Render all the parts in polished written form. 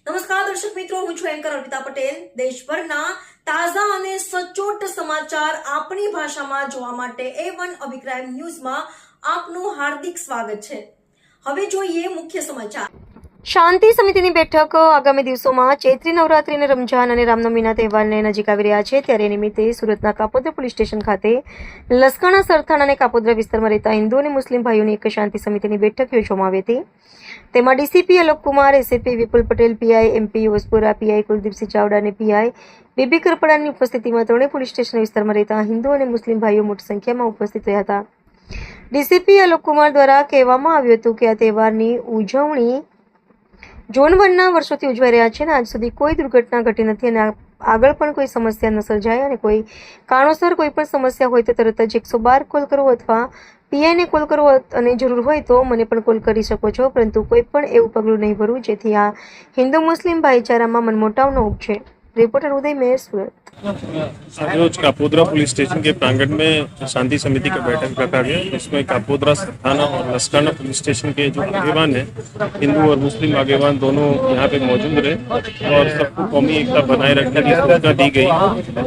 નમસ્કાર દર્શક મિત્રો, હું છું એન્કર અર્પિતા પટેલ। દેશભરના તાજા અને સચોટ સમાચાર આપણી ભાષામાં જોવા માટે A1 અભિપ્રાય ન્યૂઝમાં આપનું હાર્દિક સ્વાગત છે। હવે જોઈએ મુખ્ય સમાચાર। શાંતિ સમિતિની બેઠક આગામી દિવસોમાં ચૈત્રી નવરાત્રી અને રમઝાન અને રામનવમીના તહેવારને નજીક આવી રહ્યા છે, ત્યારે નિમિત્તે સુરતના કાપોદ્રા પોલીસ સ્ટેશન ખાતે લસકાણા, સરથાણા અને કાપોદ્રા વિસ્તારમાં રહેતા હિન્દુ અને મુસ્લિમ ભાઈઓની એક શાંતિ સમિતિની બેઠક યોજવામાં આવી હતી। તેમાં DCP Alok Kumar, SAP Vipul Patel, PI MP Vaspura, PI Kuldeepsinh Chavda અને પીઆઈ બીબી કરપડાની ઉપસ્થિતિમાં ત્રણેય પોલીસ સ્ટેશન વિસ્તારમાં રહેતા હિન્દુ અને મુસ્લિમ ભાઈઓ મોટી સંખ્યામાં ઉપસ્થિત રહ્યા હતા। ડીસીપી અલોક કુમાર દ્વારા કહેવામાં આવ્યું હતું કે આ તહેવારની ઉજવણી ઝોન 1ના વર્ષોથી ઉજવાઈ રહ્યા છે અને આજ સુધી કોઈ દુર્ઘટના ઘટી નથી અને આગળ પણ કોઈ સમસ્યા ન સર્જાય અને કોઈ કારણોસર કોઈ પણ સમસ્યા હોય તો તરત જ 112 કોલ કરવો અથવા પીઆઈને કોલ કરવો અને જરૂર હોય તો મને પણ કોલ કરી શકો છો, પરંતુ કોઈ પણ એવું પગલું નહીં ભરવું જેથી આ હિન્દુ મુસ્લિમ ભાઈચારામાં મનમોટાવ ન ઉપજે। रिपोर्टर उदय मेहर, सूरत। रोज कापोद्रा पुलिस स्टेशन के प्रांगण में शांति समिति का बैठक रखा गया। इसमें कापोद्रा, सरथाना और लसकाना पुलिस स्टेशन के जो आगेवान हैं, हिंदू और मुस्लिम आगेवान दोनों यहाँ पे मौजूद रहे और सबको कौमी एकता बनाए रखने की सूचना दी गई।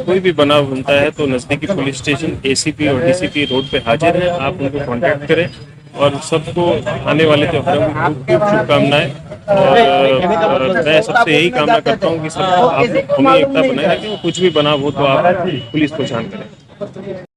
कोई भी बनाव बनता है तो नजदीकी पुलिस स्टेशन एसीपी और डीसीपी रोड पे हाजिर है, आप उनको कॉन्टेक्ट करें और सबको आने वाले त्योहारों की खूब खूब शुभकामनाएं। और मैं सबसे यही कामना करता हूँ कि सब आप कौमी एकता बनाए रखें, कुछ भी बनाव हो तो आप पुलिस को जान करें।